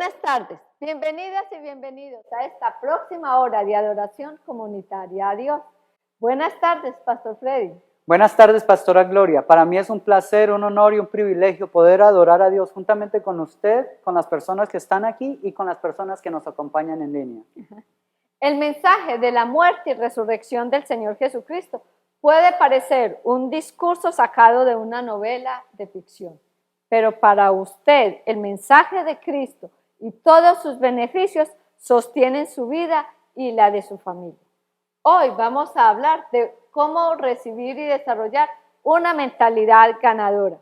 Buenas tardes, bienvenidas y bienvenidos a esta próxima hora de adoración comunitaria a Dios. Buenas tardes, Pastor Freddy. Buenas tardes, Pastora Gloria. Para mí es un placer, un honor y un privilegio poder adorar a Dios juntamente con usted, con las personas que están aquí y con las personas que nos acompañan en línea. El mensaje de la muerte y resurrección del Señor Jesucristo puede parecer un discurso sacado de una novela de ficción, pero para usted el mensaje de Cristo y todos sus beneficios sostienen su vida y la de su familia. Hoy vamos a hablar de cómo recibir y desarrollar una mentalidad ganadora.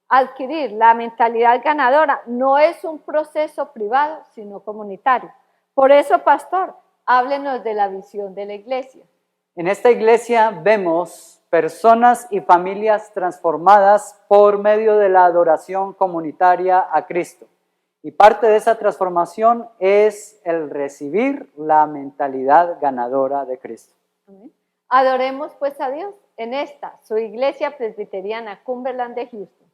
Adquirir la mentalidad ganadora no es un proceso privado, sino comunitario. Por eso, pastor, háblenos de la visión de la iglesia. En esta iglesia vemos personas y familias transformadas por medio de la adoración comunitaria a Cristo. Y parte de esa transformación es el recibir la mentalidad ganadora de Cristo. Amén. Adoremos pues a Dios en esta, su iglesia presbiteriana Cumberland de Houston.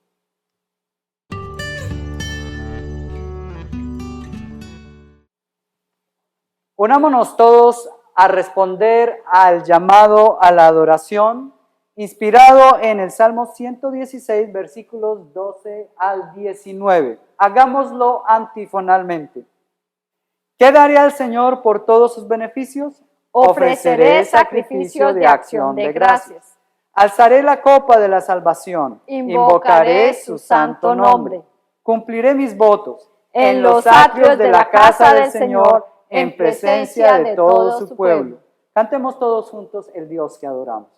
Unámonos todos a responder al llamado a la adoración, inspirado en el Salmo 116, versículos 12 al 19. Hagámoslo antifonalmente. ¿Qué daré al Señor por todos sus beneficios? Ofreceré sacrificio de acción de gracias. Alzaré la copa de la salvación. Invocaré su santo nombre. Cumpliré mis votos En los atrios de la casa del Señor, en presencia de todo su pueblo. Cantemos todos juntos el Dios que adoramos.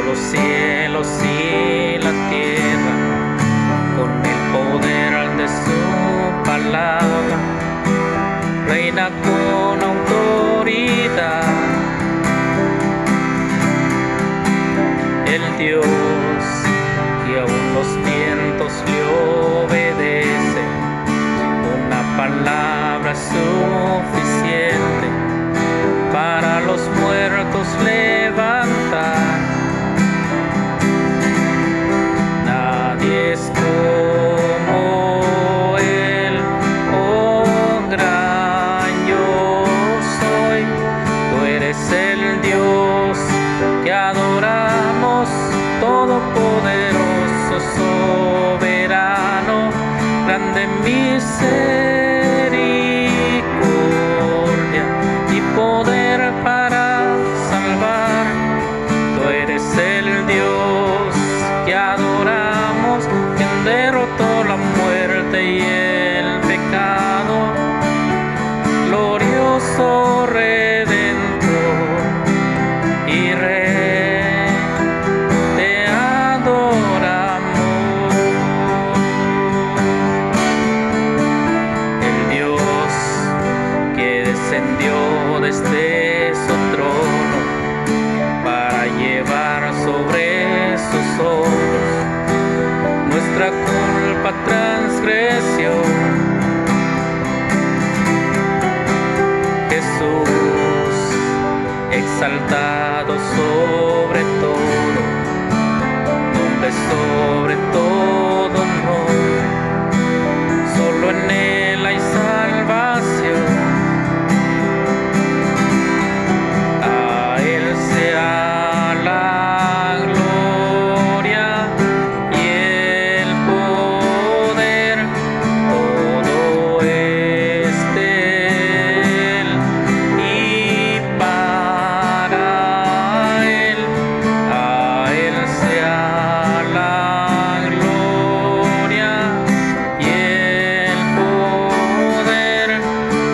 Los cielos y la tierra, con el poder de su palabra, reina con autoridad. El Dios que aún los vientos le obedece, una palabra suficiente para los muertos levantar. Es como Él, oh gran yo soy. Tú eres el Dios que adoramos, todopoderoso, soberano, grande misericordia y poder para salvar. Tú eres el Dios que adoramos, quien derrotó la muerte y el pecado, glorioso Redentor y Rey, te adoramos. El Dios que descendió desde su trono para llevar sobre sus hombros nuestra culpa, transgresión. Jesús, exaltado sobre todo, nombre sobre todo nombre, solo en Él hay salvación. A Él sea la gloria y el poder, todo es de Él y para Él. A Él sea la gloria y el poder,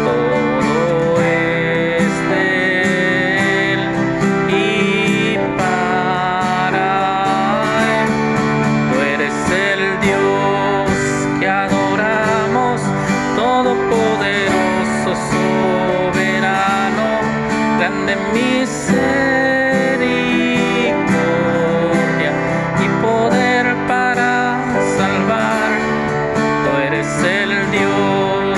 todo es de Él y para Él. Tú eres el Dios que adoramos, todopoderoso, soberano, grande misericordia y poder para salvar. Tú eres el Dios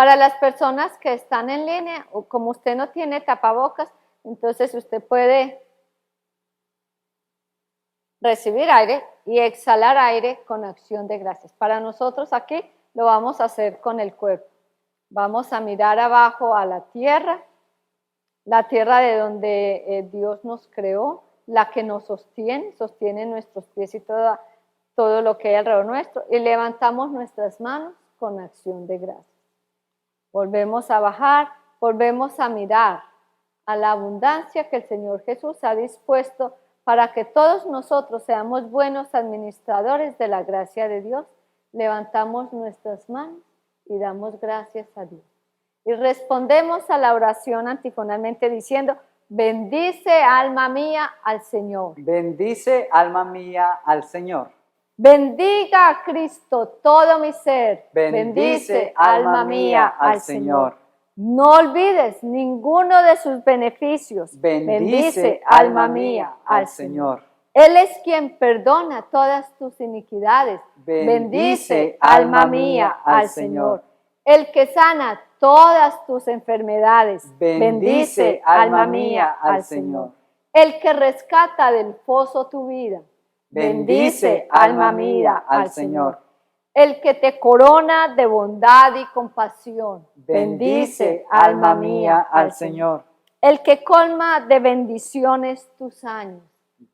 Para las personas que están en línea, o como usted no tiene tapabocas, entonces usted puede recibir aire y exhalar aire con acción de gracias. Para nosotros aquí lo vamos a hacer con el cuerpo. Vamos a mirar abajo a la tierra de donde Dios nos creó, la que nos sostiene nuestros pies y todo lo que hay alrededor nuestro, y levantamos nuestras manos con acción de gracias. Volvemos a bajar, volvemos a mirar a la abundancia que el Señor Jesús ha dispuesto para que todos nosotros seamos buenos administradores de la gracia de Dios. Levantamos nuestras manos y damos gracias a Dios. Y respondemos a la oración antifonalmente diciendo: bendice alma mía al Señor. Bendice alma mía al Señor. Bendiga a Cristo todo mi ser. Bendice alma mía al Señor. No olvides ninguno de sus beneficios. Bendice alma mía al Señor. Él es quien perdona todas tus iniquidades. Bendice alma mía al Señor. El que sana todas tus enfermedades. Bendice alma mía al Señor. El que rescata del foso tu vida. Bendice alma mía al Señor. El que te corona de bondad y compasión. Bendice alma mía al Señor. El que colma de bendiciones tus años.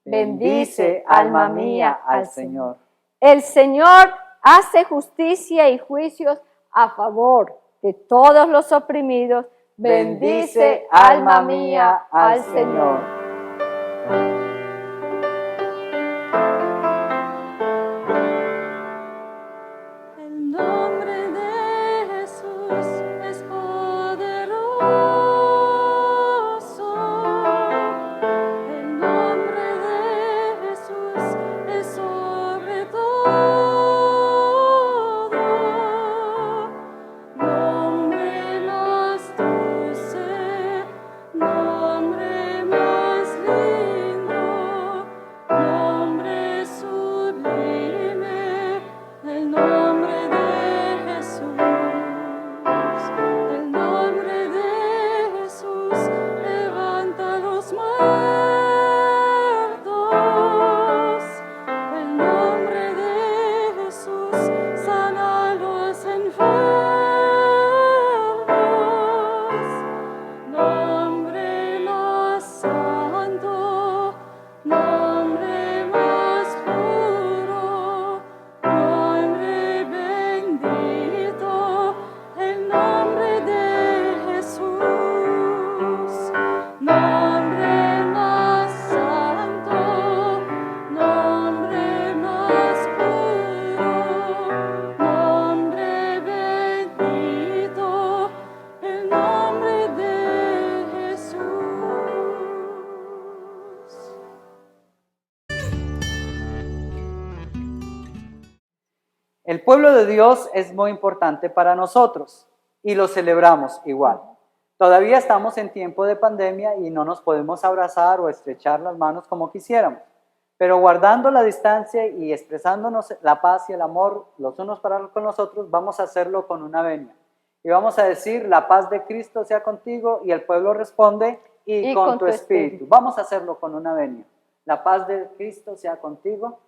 Bendice alma mía al Señor. El Señor hace justicia y juicios a favor de todos los oprimidos. Bendice alma mía al Señor. El pueblo de Dios es muy importante para nosotros y lo celebramos igual. Todavía estamos en tiempo de pandemia y no nos podemos abrazar o estrechar las manos como quisiéramos, pero guardando la distancia y expresándonos la paz y el amor los unos para con los otros, vamos a hacerlo con una venia. Y vamos a decir: la paz de Cristo sea contigo, y el pueblo responde: y con tu espíritu. Vamos a hacerlo con una venia. La paz de Cristo sea contigo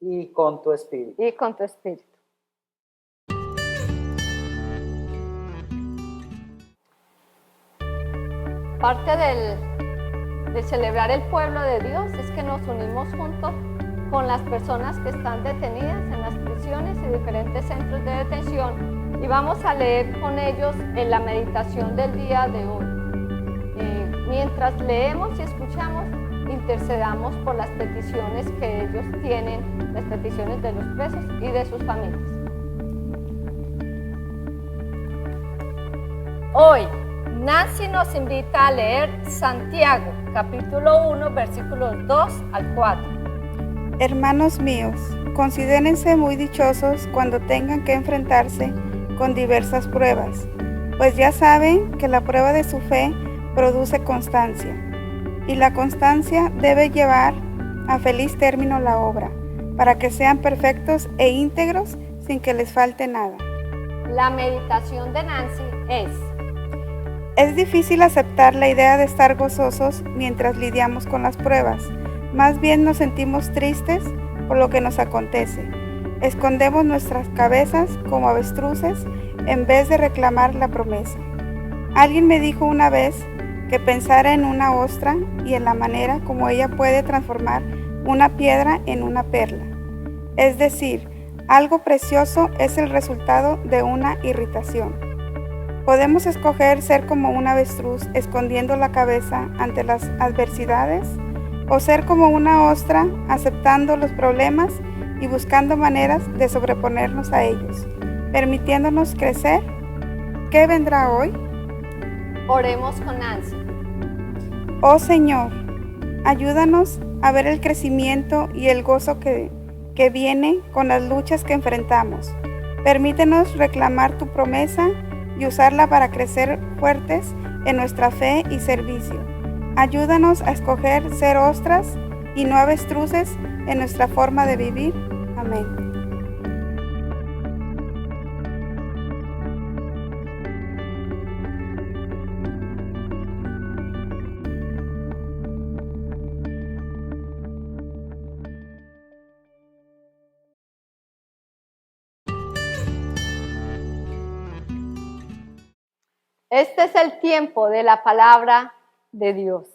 y con tu espíritu. Y con tu espíritu. Parte de celebrar el pueblo de Dios es que nos unimos juntos con las personas que están detenidas en las prisiones y diferentes centros de detención, y vamos a leer con ellos en la meditación del día de hoy. Mientras leemos y escuchamos, intercedamos por las peticiones que ellos tienen, las peticiones de los presos y de sus familias. Hoy, Nancy nos invita a leer Santiago, capítulo 1, versículos 2 al 4. Hermanos míos, considérense muy dichosos cuando tengan que enfrentarse con diversas pruebas, pues ya saben que la prueba de su fe produce constancia, y la constancia debe llevar a feliz término la obra, para que sean perfectos e íntegros sin que les falte nada. La meditación de Nancy Es difícil aceptar la idea de estar gozosos mientras lidiamos con las pruebas. Más bien nos sentimos tristes por lo que nos acontece. Escondemos nuestras cabezas como avestruces en vez de reclamar la promesa. Alguien me dijo una vez que pensara en una ostra y en la manera como ella puede transformar una piedra en una perla. Es decir, algo precioso es el resultado de una irritación. ¿Podemos escoger ser como un avestruz escondiendo la cabeza ante las adversidades? ¿O ser como una ostra aceptando los problemas y buscando maneras de sobreponernos a ellos, permitiéndonos crecer? ¿Qué vendrá hoy? Oremos con Nancy. Oh Señor, ayúdanos a ver el crecimiento y el gozo que viene con las luchas que enfrentamos. Permítenos reclamar tu promesa y usarla para crecer fuertes en nuestra fe y servicio. Ayúdanos a escoger ser ostras y no avestruces en nuestra forma de vivir. Amén. Este es el tiempo de la palabra de Dios.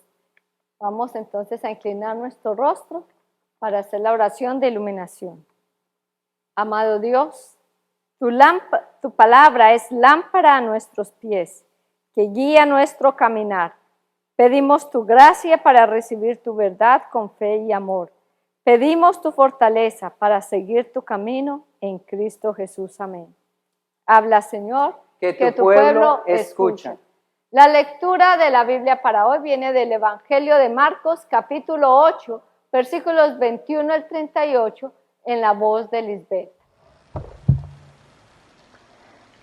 Vamos entonces a inclinar nuestro rostro para hacer la oración de iluminación. Amado Dios, tu palabra es lámpara a nuestros pies, que guía nuestro caminar. Pedimos tu gracia para recibir tu verdad con fe y amor. Pedimos tu fortaleza para seguir tu camino en Cristo Jesús. Amén. Habla, Señor, que tu pueblo escucha. La lectura de la Biblia para hoy viene del Evangelio de Marcos, capítulo 8, versículos 21 al 38, en la voz de Lisbeth.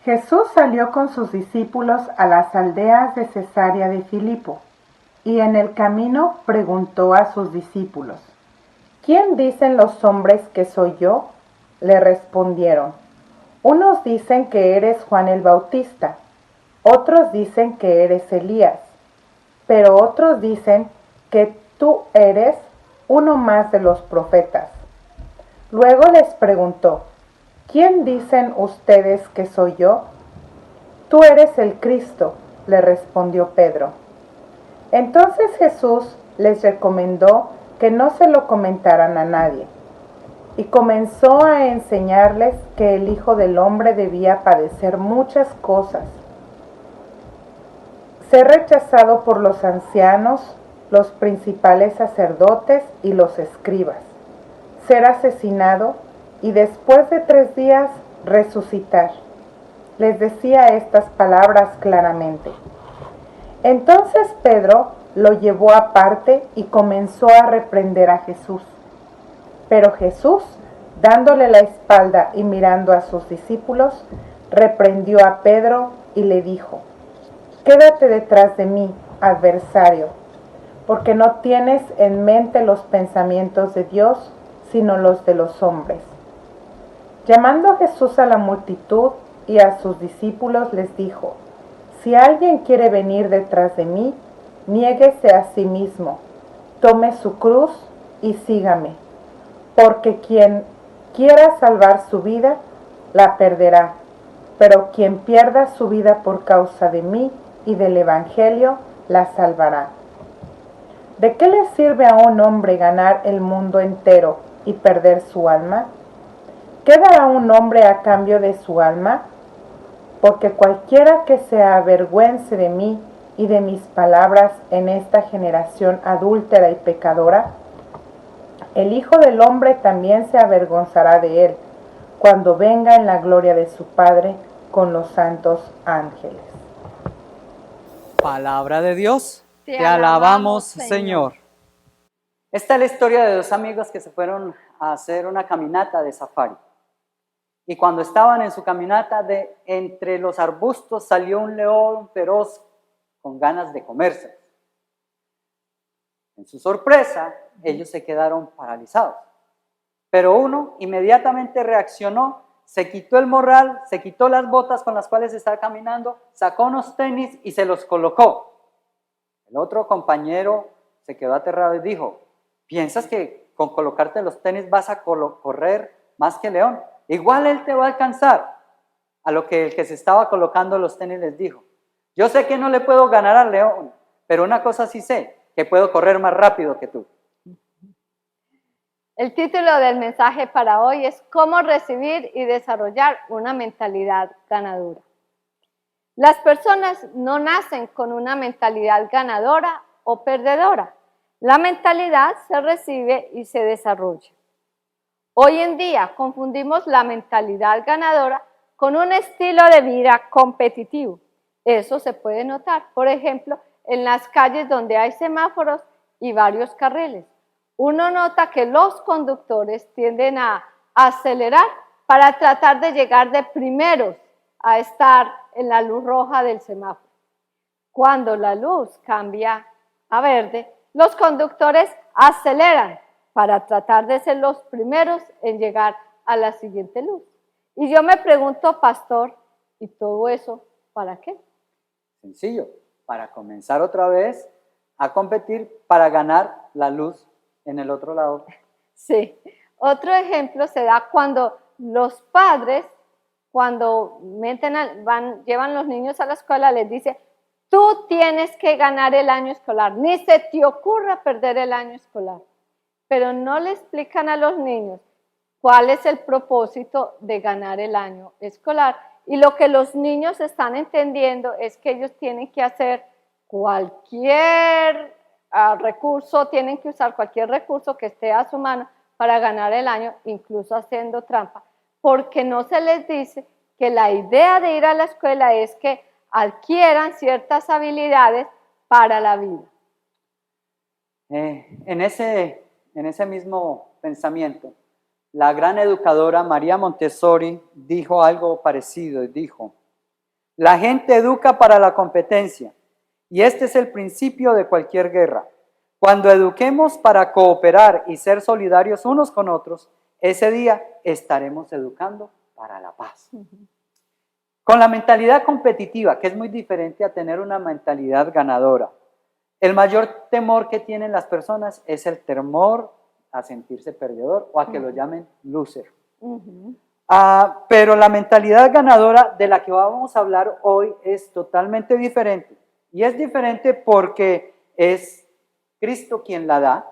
Jesús salió con sus discípulos a las aldeas de Cesarea de Filipo, y en el camino preguntó a sus discípulos: ¿Quién dicen los hombres que soy yo? Le respondieron: unos dicen que eres Juan el Bautista, otros dicen que eres Elías, pero otros dicen que tú eres uno más de los profetas. Luego les preguntó: ¿quién dicen ustedes que soy yo? Tú eres el Cristo, le respondió Pedro. Entonces Jesús les recomendó que no se lo comentaran a nadie, y comenzó a enseñarles que el Hijo del Hombre debía padecer muchas cosas, ser rechazado por los ancianos, los principales sacerdotes y los escribas, ser asesinado y después de 3 días resucitar. Les decía estas palabras claramente. Entonces Pedro lo llevó aparte y comenzó a reprender a Jesús. Pero Jesús, dándole la espalda y mirando a sus discípulos, reprendió a Pedro y le dijo: quédate detrás de mí, adversario, porque no tienes en mente los pensamientos de Dios, sino los de los hombres. Llamando a Jesús a la multitud y a sus discípulos, les dijo: si alguien quiere venir detrás de mí, niéguese a sí mismo, tome su cruz y sígame. Porque quien quiera salvar su vida, la perderá, pero quien pierda su vida por causa de mí y del Evangelio, la salvará. ¿De qué le sirve a un hombre ganar el mundo entero y perder su alma? ¿Qué dará un hombre a cambio de su alma? Porque cualquiera que se avergüence de mí y de mis palabras en esta generación adúltera y pecadora, el Hijo del Hombre también se avergonzará de él, cuando venga en la gloria de su Padre con los santos ángeles. Palabra de Dios, Te te alabamos, Señor. Señor. Esta es la historia de 2 amigos que se fueron a hacer una caminata de safari. Y cuando estaban en su caminata, de entre los arbustos salió un león feroz con ganas de comerse. En su sorpresa, ellos se quedaron paralizados. Pero uno inmediatamente reaccionó se quitó el morral, se quitó las botas con las cuales estaba caminando, sacó unos tenis y se los colocó. El otro compañero se quedó aterrado y dijo, ¿piensas que con colocarte los tenis vas a correr más que león? Igual él te va a alcanzar. A lo que el que se estaba colocando los tenis les dijo, yo sé que no le puedo ganar al león, pero una cosa sí sé, que puedo correr más rápido que tú. El título del mensaje para hoy es ¿Cómo recibir y desarrollar una mentalidad ganadora? Las personas no nacen con una mentalidad ganadora o perdedora. La mentalidad se recibe y se desarrolla. Hoy en día confundimos la mentalidad ganadora con un estilo de vida competitivo. Eso se puede notar, por ejemplo, en las calles donde hay semáforos y varios carriles. Uno nota que los conductores tienden a acelerar para tratar de llegar de primeros a estar en la luz roja del semáforo. Cuando la luz cambia a verde, los conductores aceleran para tratar de ser los primeros en llegar a la siguiente luz. Y yo me pregunto, pastor, ¿y todo eso para qué? Sencillo, para comenzar otra vez a competir para ganar la luz en el otro lado. Sí. Otro ejemplo se da cuando los padres, cuando llevan los niños a la escuela, les dice, tú tienes que ganar el año escolar, ni se te ocurra perder el año escolar. Pero no le explican a los niños cuál es el propósito de ganar el año escolar. Y lo que los niños están entendiendo es que ellos tienen que hacer cualquier recurso, tienen que usar cualquier recurso que esté a su mano para ganar el año, incluso haciendo trampa, porque no se les dice que la idea de ir a la escuela es que adquieran ciertas habilidades para la vida. En ese mismo pensamiento, la gran educadora María Montessori dijo algo parecido y dijo, la gente educa para la competencia y este es el principio de cualquier guerra. Cuando eduquemos para cooperar y ser solidarios unos con otros, ese día estaremos educando para la paz. Con la mentalidad competitiva, que es muy diferente a tener una mentalidad ganadora, el mayor temor que tienen las personas es el temor a sentirse perdedor o a que lo llamen loser. Pero la mentalidad ganadora de la que vamos a hablar hoy es totalmente diferente. Y es diferente porque es Cristo quien la da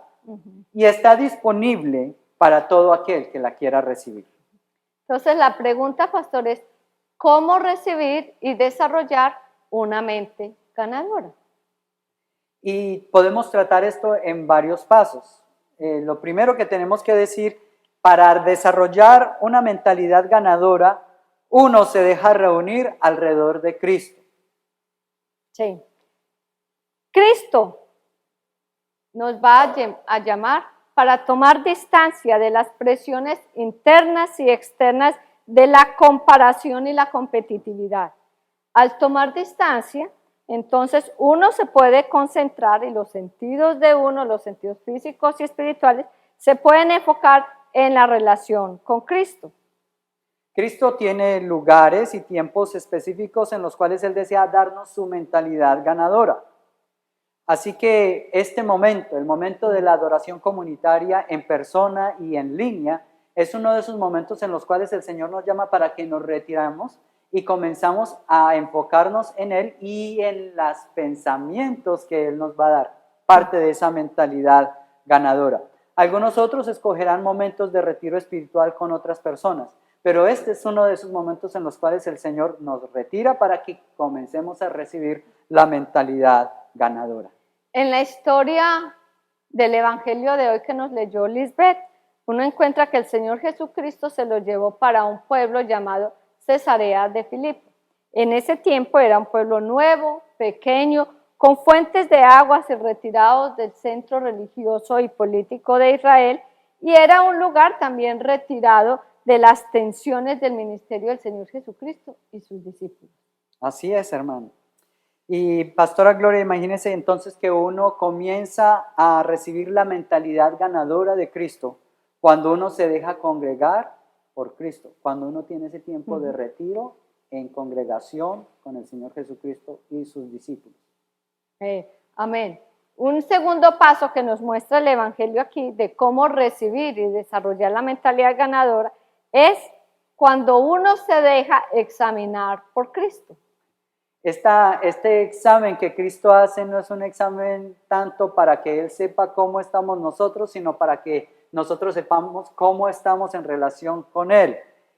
y está disponible para todo aquel que la quiera recibir. Entonces la pregunta, pastor, es ¿cómo recibir y desarrollar una mente ganadora? Y podemos tratar esto en varios pasos. Lo primero que tenemos que decir, para desarrollar una mentalidad ganadora, uno se deja reunir alrededor de Cristo. Sí. Cristo nos va a llamar para tomar distancia de las presiones internas y externas de la comparación y la competitividad. Al tomar distancia, entonces uno se puede concentrar y los sentidos de uno, los sentidos físicos y espirituales, se pueden enfocar en la relación con Cristo. Cristo tiene lugares y tiempos específicos en los cuales Él desea darnos su mentalidad ganadora. Así que este momento, el momento de la adoración comunitaria en persona y en línea, es uno de esos momentos en los cuales el Señor nos llama para que nos retiramos y comenzamos a enfocarnos en Él y en los pensamientos que Él nos va a dar, parte de esa mentalidad ganadora. Algunos otros escogerán momentos de retiro espiritual con otras personas, pero este es uno de esos momentos en los cuales el Señor nos retira para que comencemos a recibir la mentalidad ganadora. En la historia del Evangelio de hoy que nos leyó Lisbeth, uno encuentra que el Señor Jesucristo se lo llevó para un pueblo llamado Cesarea de Filipo. En ese tiempo era un pueblo nuevo, pequeño, con fuentes de aguas y retirados del centro religioso y político de Israel, y era un lugar también retirado de las tensiones del ministerio del Señor Jesucristo y sus discípulos. Así es, hermano. Y Pastora Gloria, imagínese entonces que uno comienza a recibir la mentalidad ganadora de Cristo cuando uno se deja congregar por Cristo, cuando uno tiene ese tiempo de retiro en congregación con el Señor Jesucristo y sus discípulos. Amén. Un segundo paso que nos muestra el Evangelio aquí de cómo recibir y desarrollar la mentalidad ganadora es cuando uno se deja examinar por Cristo. Este examen que Cristo hace no es un examen tanto para que Él sepa cómo estamos nosotros, sino para que nosotros sepamos cómo estamos en relación con Él.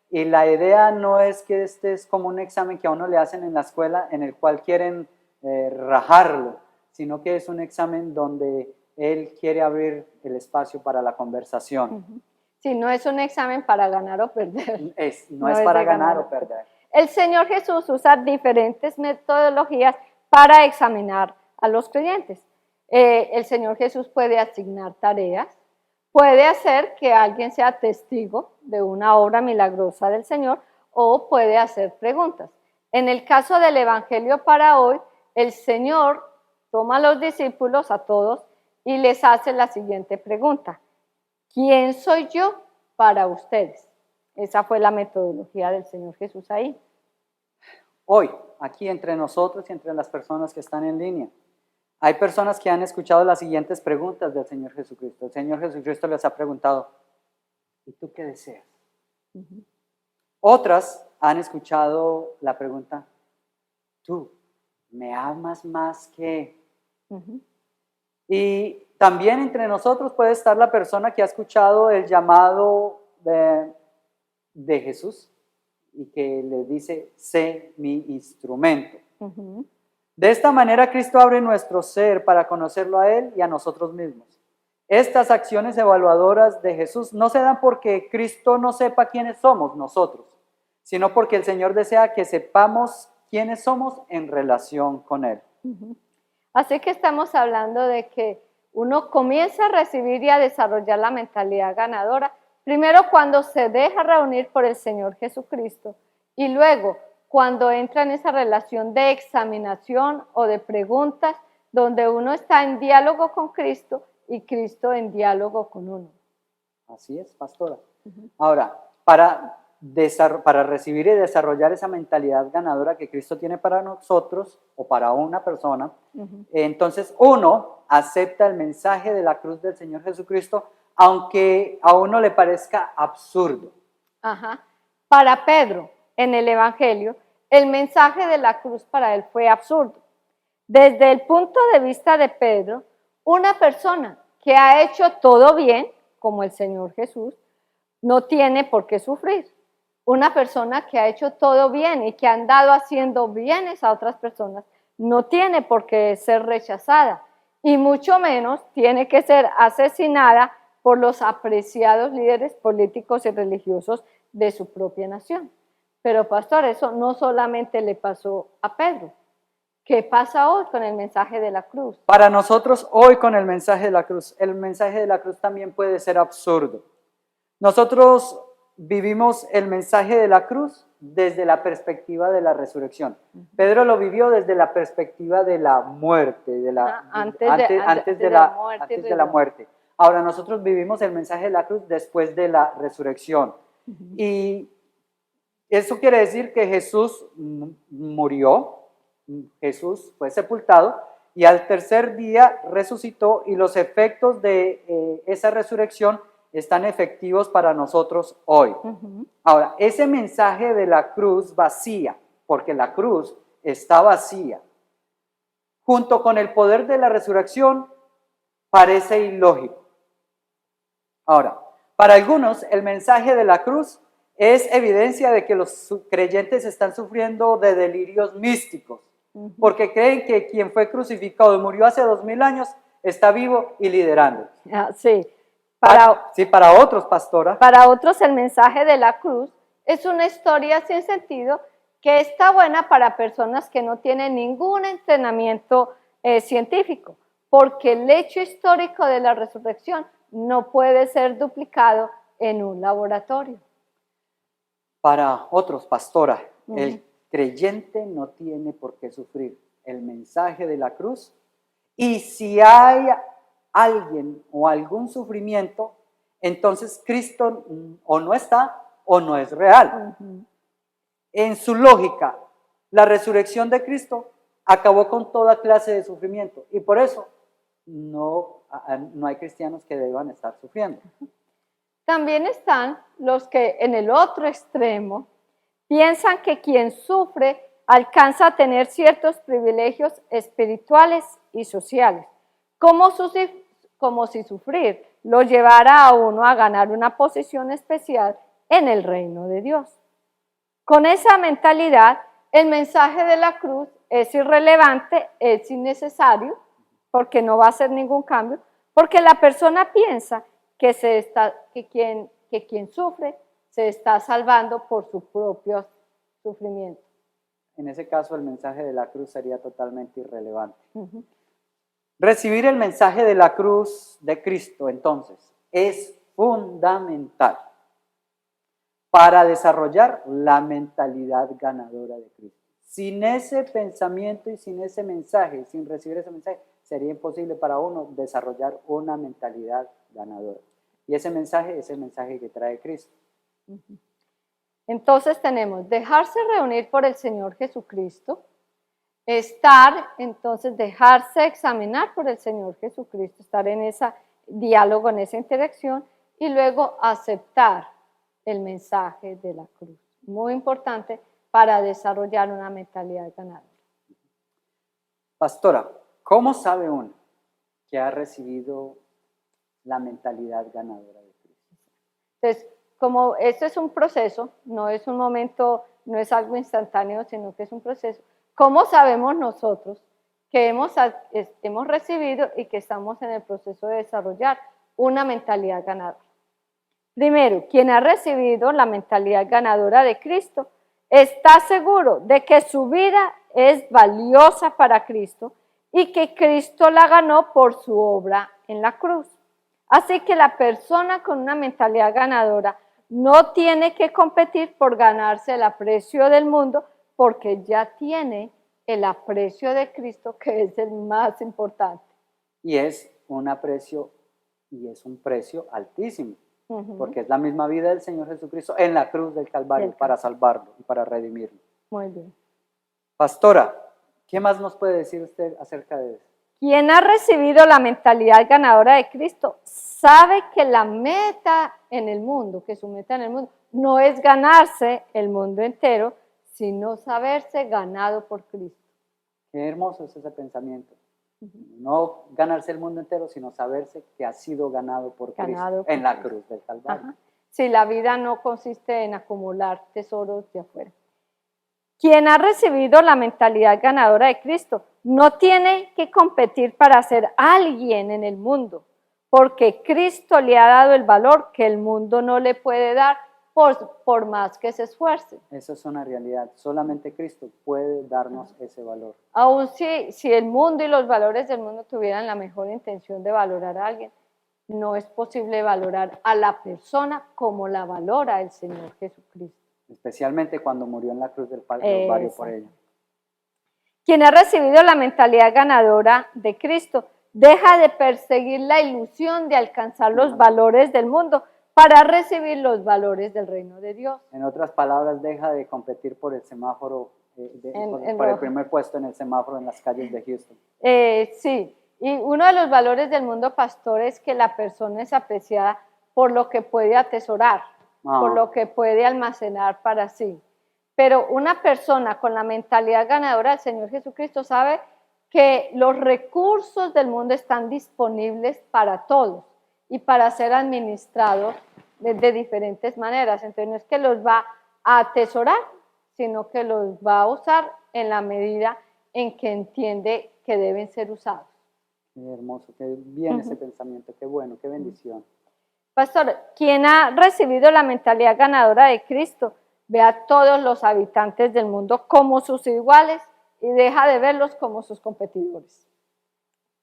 Y la idea no es que este es como un examen que a uno le hacen en la escuela en el cual quieren rajarlo, sino que es un examen donde Él quiere abrir el espacio para la conversación. Sí, no es un examen para ganar o perder. No es para ganar o perder. El Señor Jesús usa diferentes metodologías para examinar a los creyentes. El Señor Jesús puede asignar tareas, puede hacer que alguien sea testigo de una obra milagrosa del Señor o puede hacer preguntas. En el caso del Evangelio para hoy, el Señor toma a los discípulos, a todos, y les hace la siguiente pregunta: ¿quién soy yo para ustedes? Esa fue la metodología del Señor Jesús ahí. Hoy, aquí entre nosotros y entre las personas que están en línea, hay personas que han escuchado las siguientes preguntas del Señor Jesucristo. El Señor Jesucristo les ha preguntado: ¿y tú qué deseas? Otras han escuchado la pregunta: ¿tú me amas más que? Y también entre nosotros puede estar la persona que ha escuchado el llamado de Jesús y que le dice: sé mi instrumento. De esta manera Cristo abre nuestro ser para conocerlo a Él y a nosotros mismos. Estas acciones evaluadoras de Jesús no se dan porque Cristo no sepa quiénes somos nosotros, sino porque el Señor desea que sepamos quiénes somos en relación con Él. Así que estamos hablando de que uno comienza a recibir y a desarrollar la mentalidad ganadora, primero cuando se deja reunir por el Señor Jesucristo y luego cuando entra en esa relación de examinación o de preguntas donde uno está en diálogo con Cristo y Cristo en diálogo con uno. Así es, pastora. Ahora, para recibir y desarrollar esa mentalidad ganadora que Cristo tiene para nosotros o para una persona, entonces uno acepta el mensaje de la cruz del Señor Jesucristo, aunque a uno le parezca absurdo. Para Pedro, en el Evangelio, el mensaje de la cruz para él fue absurdo. Desde el punto de vista de Pedro, una persona que ha hecho todo bien, como el Señor Jesús, no tiene por qué sufrir. Una persona que ha hecho todo bien y que ha andado haciendo bienes a otras personas no tiene por qué ser rechazada y mucho menos tiene que ser asesinada por los apreciados líderes políticos y religiosos de su propia nación. Pero pastor, eso no solamente le pasó a Pedro. ¿Qué pasa hoy con el mensaje de la cruz? Para nosotros hoy con el mensaje de la cruz también puede ser absurdo. Nosotros vivimos el mensaje de la cruz desde la perspectiva de la resurrección. Pedro lo vivió desde la perspectiva de la muerte, antes de la muerte. Ahora nosotros vivimos el mensaje de la cruz después de la resurrección. Y eso quiere decir que Jesús murió, Jesús fue sepultado y al tercer día resucitó y los efectos de esa resurrección están efectivos para nosotros hoy. Ahora, ese mensaje de la cruz vacía, porque la cruz está vacía, junto con el poder de la resurrección, parece ilógico. Ahora, para algunos, el mensaje de la cruz es evidencia de que los creyentes están sufriendo de delirios místicos, porque creen que quien fue crucificado y murió hace 2000 años está vivo y liderando. Sí. Para otros, pastora. Para otros el mensaje de la cruz es una historia sin sentido que está buena para personas que no tienen ningún entrenamiento científico, porque el hecho histórico de la resurrección no puede ser duplicado en un laboratorio. Para otros, pastora, el creyente no tiene por qué sufrir el mensaje de la cruz y si hay alguien o algún sufrimiento, entonces Cristo o no está o no es real. Ujú. En su lógica, la resurrección de Cristo acabó con toda clase de sufrimiento y por eso no hay cristianos que deban estar sufriendo. También están los que en el otro extremo piensan que quien sufre alcanza a tener ciertos privilegios espirituales y sociales, como si sufrir lo llevara a uno a ganar una posición especial en el reino de Dios. Con esa mentalidad, el mensaje de la cruz es irrelevante, es innecesario, porque no va a hacer ningún cambio, porque la persona piensa que quien sufre se está salvando por su propio sufrimiento. En ese caso, el mensaje de la cruz sería totalmente irrelevante. Ujú. Recibir el mensaje de la cruz de Cristo, entonces, es fundamental para desarrollar la mentalidad ganadora de Cristo. Sin ese pensamiento y sin ese mensaje, sin recibir ese mensaje, sería imposible para uno desarrollar una mentalidad ganadora. Y ese mensaje es el mensaje que trae Cristo. Entonces tenemos dejarse reunir por el Señor Jesucristo, dejarse examinar por el Señor Jesucristo, estar en ese diálogo, en esa interacción, y luego aceptar el mensaje de la cruz. Muy importante para desarrollar una mentalidad ganadora. Pastora, ¿cómo sabe uno que ha recibido la mentalidad ganadora de Cristo? Entonces, como esto es un proceso, no es un momento, no es algo instantáneo, sino que es un proceso, ¿cómo sabemos nosotros que hemos recibido y que estamos en el proceso de desarrollar una mentalidad ganadora? Primero, quien ha recibido la mentalidad ganadora de Cristo está seguro de que su vida es valiosa para Cristo y que Cristo la ganó por su obra en la cruz. Así que la persona con una mentalidad ganadora no tiene que competir por ganarse el aprecio del mundo, porque ya tiene el aprecio de Cristo, que es el más importante. Y es un aprecio y es un precio altísimo. Ujú. Porque es la misma vida del Señor Jesucristo en la cruz del Calvario para salvarlo y para redimirlo. Muy bien. Pastora, ¿qué más nos puede decir usted acerca de eso? Quien ha recibido la mentalidad ganadora de Cristo sabe que la meta en el mundo, que su meta en el mundo, no es ganarse el mundo entero, sino saberse ganado por Cristo. Qué hermoso es ese pensamiento. No ganarse el mundo entero, sino saberse que ha sido ganado por Cristo en la cruz del Calvario. Ajá. Sí, la vida no consiste en acumular tesoros de afuera. Quien ha recibido la mentalidad ganadora de Cristo no tiene que competir para ser alguien en el mundo, porque Cristo le ha dado el valor que el mundo no le puede dar por más que se esfuerce. Eso es una realidad. Solamente Cristo puede darnos ese valor. Aun si el mundo y los valores del mundo tuvieran la mejor intención de valorar a alguien, no es posible valorar a la persona como la valora el Señor Jesucristo. Especialmente cuando murió en la cruz del Calvario por ella. Quien ha recibido la mentalidad ganadora de Cristo deja de perseguir la ilusión de alcanzar los valores del mundo para recibir los valores del reino de Dios. En otras palabras, deja de competir por el semáforo, por el primer puesto en el semáforo en las calles de Houston. Sí, y uno de los valores del mundo, pastor, es que la persona es apreciada por lo que puede atesorar, por lo que puede almacenar para sí. Pero una persona con la mentalidad ganadora del Señor Jesucristo sabe que los recursos del mundo están disponibles para todos y para ser administrados de diferentes maneras. Entonces no es que los va a atesorar, sino que los va a usar en la medida en que entiende que deben ser usados. Qué hermoso, qué bien ese pensamiento, qué bueno, qué bendición. Pastor, quien ha recibido la mentalidad ganadora de Cristo ve a todos los habitantes del mundo como sus iguales y deja de verlos como sus competidores.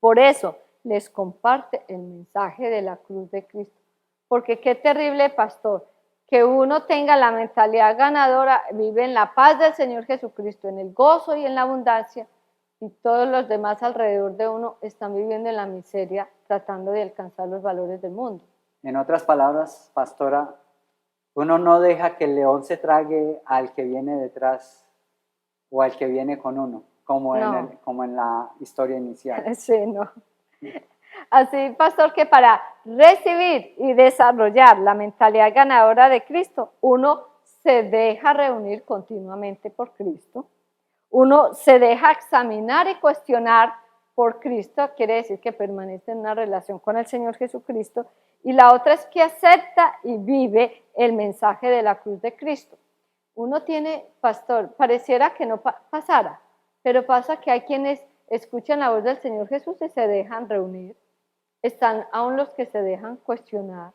Por eso les comparte el mensaje de la cruz de Cristo. Porque qué terrible, pastor, que uno tenga la mentalidad ganadora, vive en la paz del Señor Jesucristo, en el gozo y en la abundancia, y todos los demás alrededor de uno están viviendo en la miseria, tratando de alcanzar los valores del mundo. En otras palabras, pastora, Uno no deja que el león se trague al que viene detrás o al que viene con uno, como, No. como en la historia inicial. Sí, no. Así, pastor, que para recibir y desarrollar la mentalidad ganadora de Cristo, uno se deja reunir continuamente por Cristo, uno se deja examinar y cuestionar por Cristo, quiere decir que permanece en una relación con el Señor Jesucristo, y la otra es que acepta y vive el mensaje de la cruz de Cristo. Uno tiene, pastor, pareciera que no pasara, pero pasa que hay quienes escuchan la voz del Señor Jesús y se dejan reunir. Están aún los que se dejan cuestionar,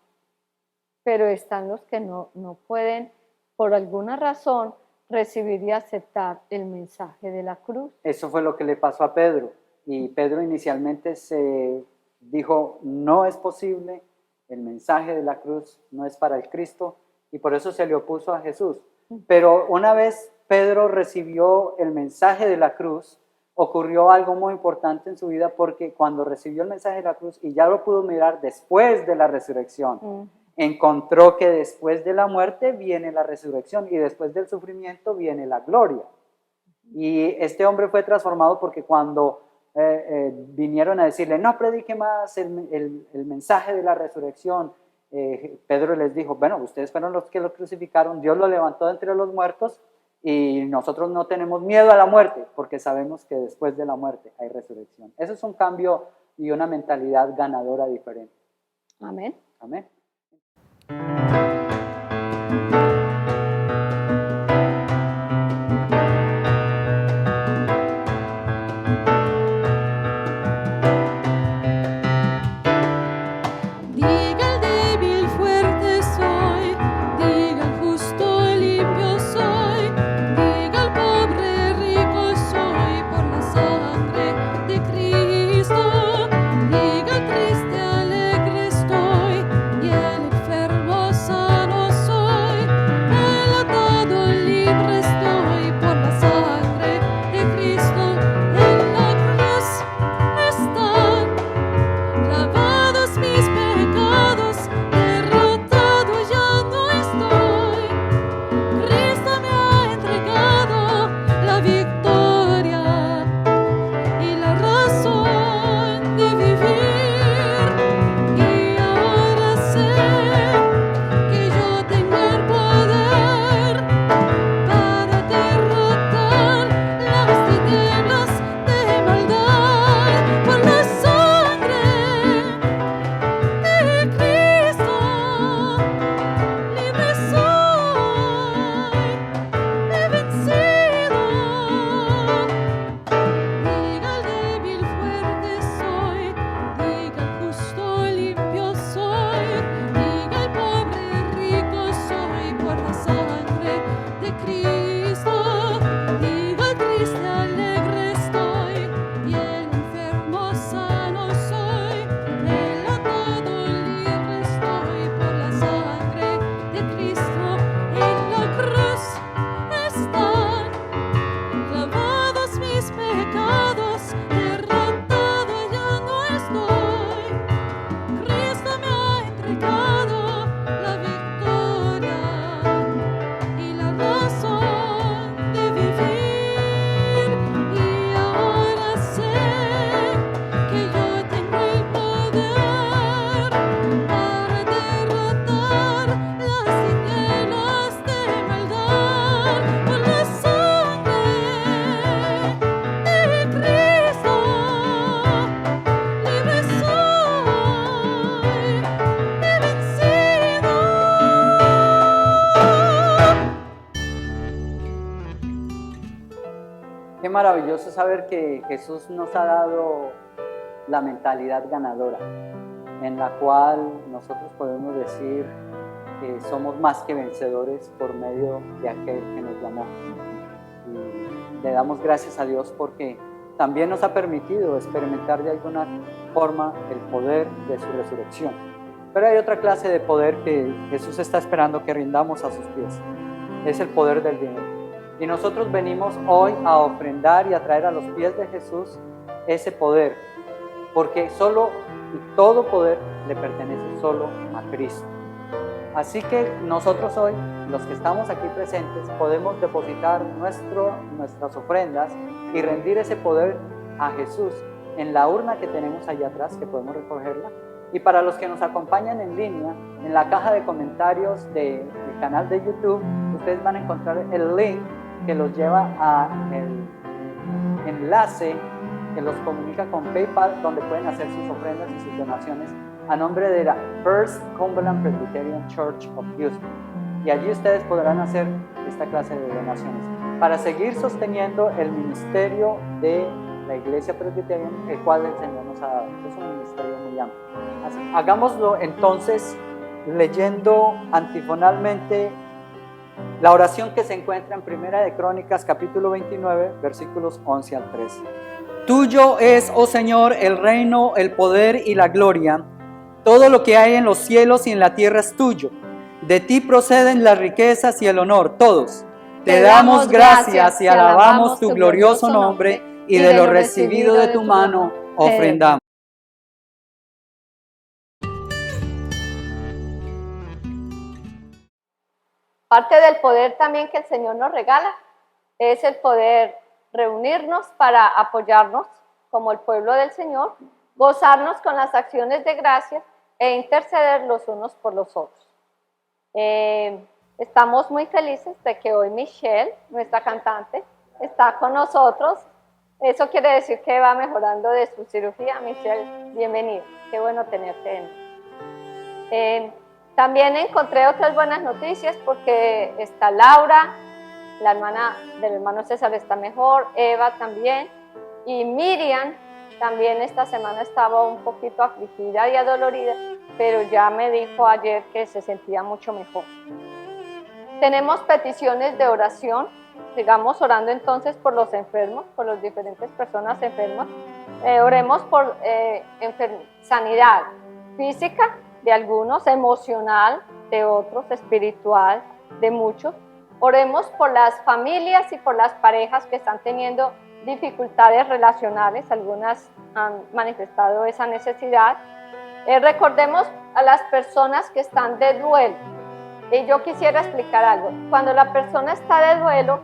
pero están los que no pueden, por alguna razón, recibir y aceptar el mensaje de la cruz. Eso fue lo que le pasó a Pedro. Y Pedro inicialmente se dijo, no es posible, el mensaje de la cruz no es para el Cristo, y por eso se le opuso a Jesús. Pero una vez Pedro recibió el mensaje de la cruz, ocurrió algo muy importante en su vida, porque cuando recibió el mensaje de la cruz y ya lo pudo mirar después de la resurrección, encontró que después de la muerte viene la resurrección y después del sufrimiento viene la gloria. Y este hombre fue transformado porque cuando vinieron a decirle, no predique más el mensaje de la resurrección, Pedro les dijo, bueno, ustedes fueron los que lo crucificaron, Dios lo levantó de entre los muertos y nosotros no tenemos miedo a la muerte porque sabemos que después de la muerte hay resurrección. Eso es un cambio y una mentalidad ganadora diferente. Amén. Amén. Diga el débil, fuerte soy, diga el justo, limpio soy, diga el pobre, rico soy por la sangre de Cristo, diga el triste, alegre estoy y el enfermo sano soy, el atado libre estoy por la sangre de Cristo, en la cruz están clavados mis pecados, derrotado ya no estoy. Cristo me ha entregado la victoria y la razón de vivir. Y ahora sé que yo tengo el poder para derrotar las tinieblas de maldad por la sangre de Cristo. Libre soy, he vencido. Diga el débil, fuerte soy, diga el justo, limpio soy, diga el pobre, rico soy por la sangre de Cristo, diga el triste, alegre estoy y el enfermo sano soy, el atado libre estoy por la sangre de Cristo, en la cruz están clavados mis pecados, derrotado ya no estoy. Cristo me ha entregado la victoria y la razón de vivir. Y ahora sé que yo tengo el poder para derrotar las tinieblas de maldad por la sangre de Cristo. Libre soy, he vencido. Qué maravilloso saber que Jesús nos ha dado la mentalidad ganadora, en la cual nosotros podemos decir que somos más que vencedores por medio de aquel que nos llamó. Y le damos gracias a Dios porque también nos ha permitido experimentar de alguna forma el poder de su resurrección. Pero hay otra clase de poder que Jesús está esperando que rindamos a sus pies. Es el poder del dinero. Y nosotros venimos hoy a ofrendar y a traer a los pies de Jesús ese poder, porque solo y todo poder le pertenece solo a Cristo. Así que nosotros hoy, los que estamos aquí presentes, podemos depositar nuestras ofrendas y rendir ese poder a Jesús en la urna que tenemos allá atrás, que podemos recogerla. Y para los que nos acompañan en línea, en la caja de comentarios del canal de YouTube, ustedes van a encontrar el link que los lleva al enlace que los comunica con PayPal, donde pueden hacer sus ofrendas y sus donaciones a nombre de la First Cumberland Presbyterian Church of Houston. Y allí ustedes podrán hacer esta clase de donaciones para seguir sosteniendo el ministerio de la Iglesia Presbyteriana, el cual el Señor nos ha dado. Es un ministerio muy amplio. Hagámoslo entonces leyendo antifonalmente la oración que se encuentra en Primera de Crónicas, capítulo 29, versículos 11 al 13. Tuyo es, oh Señor, el reino, el poder y la gloria. Todo lo que hay en los cielos y en la tierra es tuyo. De ti proceden las riquezas y el honor, todos. Te damos gracias y alabamos tu glorioso nombre, y de lo recibido de tu mano ofrendamos. Parte del poder también que el Señor nos regala es el poder reunirnos para apoyarnos como el pueblo del Señor, gozarnos con las acciones de gracias e interceder los unos por los otros. Estamos muy felices de que hoy Michelle, nuestra cantante, está con nosotros. Eso quiere decir que va mejorando de su cirugía. Michelle, bienvenida. Qué bueno tenerte. También encontré otras buenas noticias porque está Laura, la hermana del hermano César está mejor, Eva también, y Miriam también esta semana estaba un poquito afligida y adolorida, pero ya me dijo ayer que se sentía mucho mejor. Tenemos peticiones de oración, sigamos orando entonces por los enfermos, por las diferentes personas enfermas. Oremos por sanidad física de algunos, emocional de otros, espiritual de muchos. Oremos por las familias y por las parejas que están teniendo dificultades relacionales, algunas han manifestado esa necesidad. Recordemos a las personas que están de duelo. Y yo quisiera explicar algo. Cuando la persona está de duelo,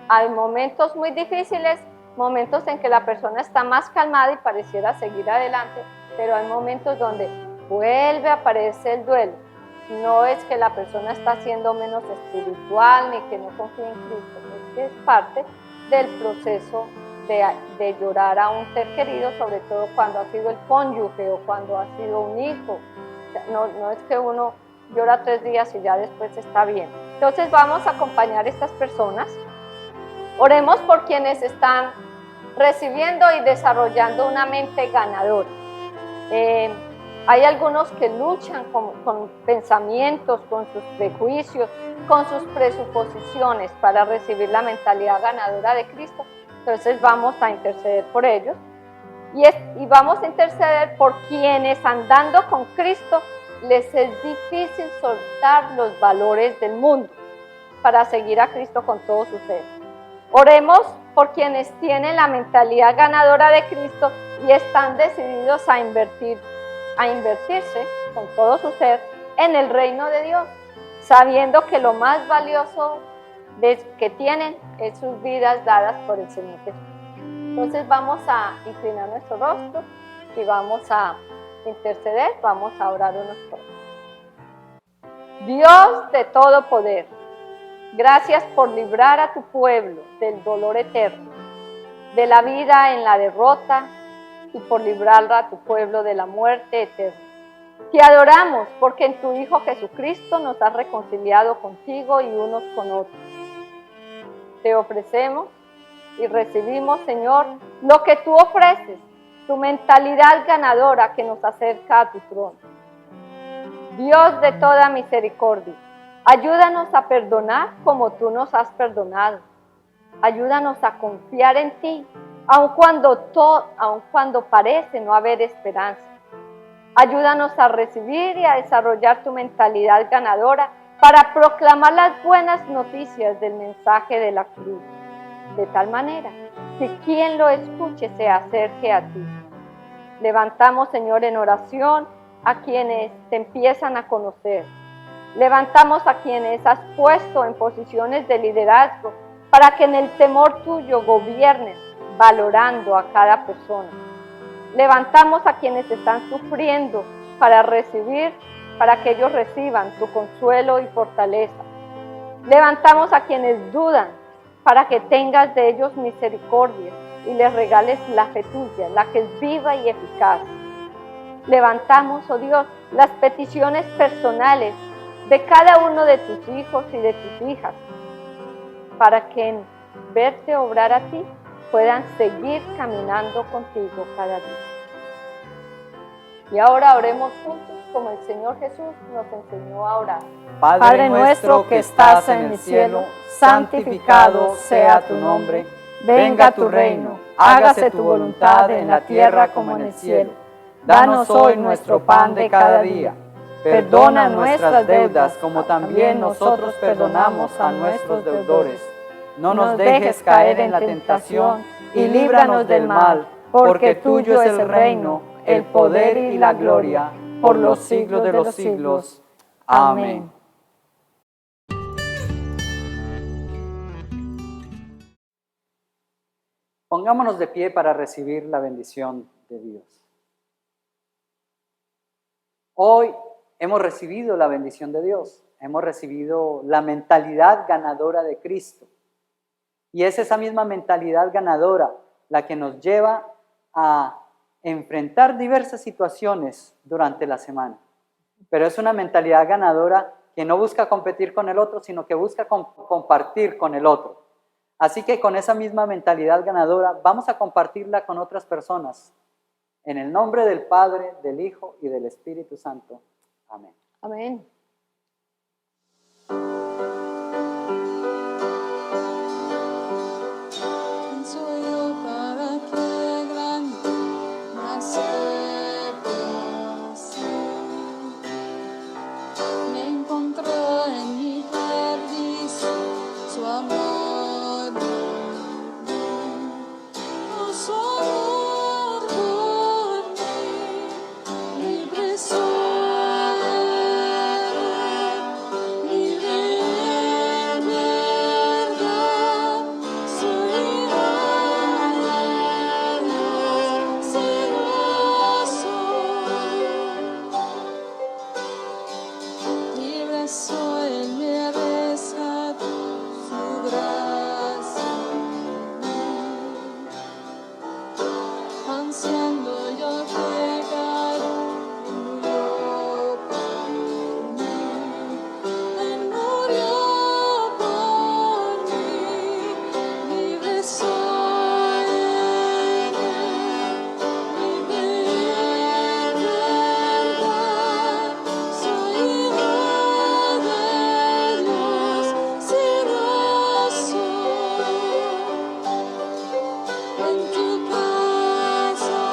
hay momentos muy difíciles, momentos en que la persona está más calmada y pareciera seguir adelante, pero hay momentos donde vuelve a aparecer el duelo. No es que la persona está siendo menos espiritual ni que no confía en Cristo, es que es parte del proceso de llorar a un ser querido, sobre todo cuando ha sido el cónyuge o cuando ha sido un hijo. O sea, no es que uno llora 3 días y ya después está bien. Entonces vamos a acompañar a estas personas. Oremos por quienes están recibiendo y desarrollando una mente ganadora. Hay algunos que luchan con pensamientos, con sus prejuicios, con sus presuposiciones para recibir la mentalidad ganadora de Cristo. Entonces vamos a interceder por ellos y vamos a interceder por quienes andando con Cristo les es difícil soltar los valores del mundo para seguir a Cristo con todo su ser. Oremos por quienes tienen la mentalidad ganadora de Cristo y están decididos a invertirse con todo su ser en el reino de Dios, sabiendo que lo más valioso que tienen es sus vidas dadas por el Señor Jesús. Entonces vamos a inclinar nuestro rostro y vamos a interceder, vamos a orar unos por otros. Dios de todo poder, gracias por librar a tu pueblo del dolor eterno, de la vida en la derrota, y por librar a tu pueblo de la muerte eterna. Te adoramos porque en tu Hijo Jesucristo nos has reconciliado contigo y unos con otros. Te ofrecemos y recibimos, Señor, lo que tú ofreces, tu mentalidad ganadora que nos acerca a tu trono. Dios de toda misericordia, ayúdanos a perdonar como tú nos has perdonado. Ayúdanos a confiar en ti, aun cuando parece no haber esperanza. Ayúdanos a recibir y a desarrollar tu mentalidad ganadora para proclamar las buenas noticias del mensaje de la cruz, de tal manera que quien lo escuche se acerque a ti. Levantamos, Señor, en oración a quienes te empiezan a conocer Levantamos a quienes has puesto en posiciones de liderazgo para que en el temor tuyo gobiernen, valorando a cada persona. Levantamos a quienes están sufriendo para que ellos reciban tu consuelo y fortaleza. Levantamos a quienes dudan para que tengas de ellos misericordia y les regales la fe tuya, la que es viva y eficaz. Levantamos, oh Dios, las peticiones personales de cada uno de tus hijos y de tus hijas, para que en verte obrar a ti puedan seguir caminando contigo cada día. Y ahora oremos juntos como el Señor Jesús nos enseñó a orar. Padre nuestro que estás en el cielo, santificado sea tu nombre. Venga tu reino, hágase tu voluntad en la tierra como en el cielo. Danos hoy nuestro pan de cada día. Perdona nuestras deudas como también nosotros perdonamos a nuestros deudores. No nos dejes caer en la tentación y líbranos del mal, porque tuyo es el reino, el poder y la gloria, por los siglos de los siglos. Amén. Pongámonos de pie para recibir la bendición de Dios. Hoy hemos recibido la bendición de Dios, hemos recibido la mentalidad ganadora de Cristo. Y es esa misma mentalidad ganadora la que nos lleva a enfrentar diversas situaciones durante la semana. Pero es una mentalidad ganadora que no busca competir con el otro, sino que busca compartir con el otro. Así que con esa misma mentalidad ganadora vamos a compartirla con otras personas. En el nombre del Padre, del Hijo y del Espíritu Santo. Amén. Amén. Soy yo para que grande me aceptes. Me encontró en mi perdición su amor. Su amor por mí, libre soy, libre en verdad, soy hija de Dios, si lo soy, libre soy, Él me rescató, su gracia. Ansiando yo pecar, murió por mí. Él murió por mí. Libre soy, libre en verdad. Soy hija de Dios, si lo soy. En tu casa,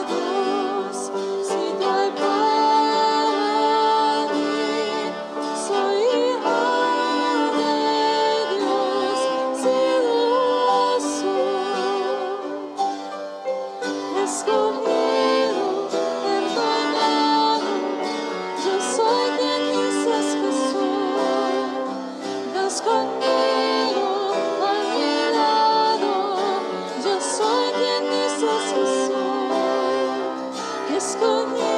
Dios, si tú hay para mí, soy hija de Dios, si lo soy. Escogido, perdonado, yo soy quien dices que soy. Dios conmigo, a mi lado, yo soy quien dices que soy. Escogido.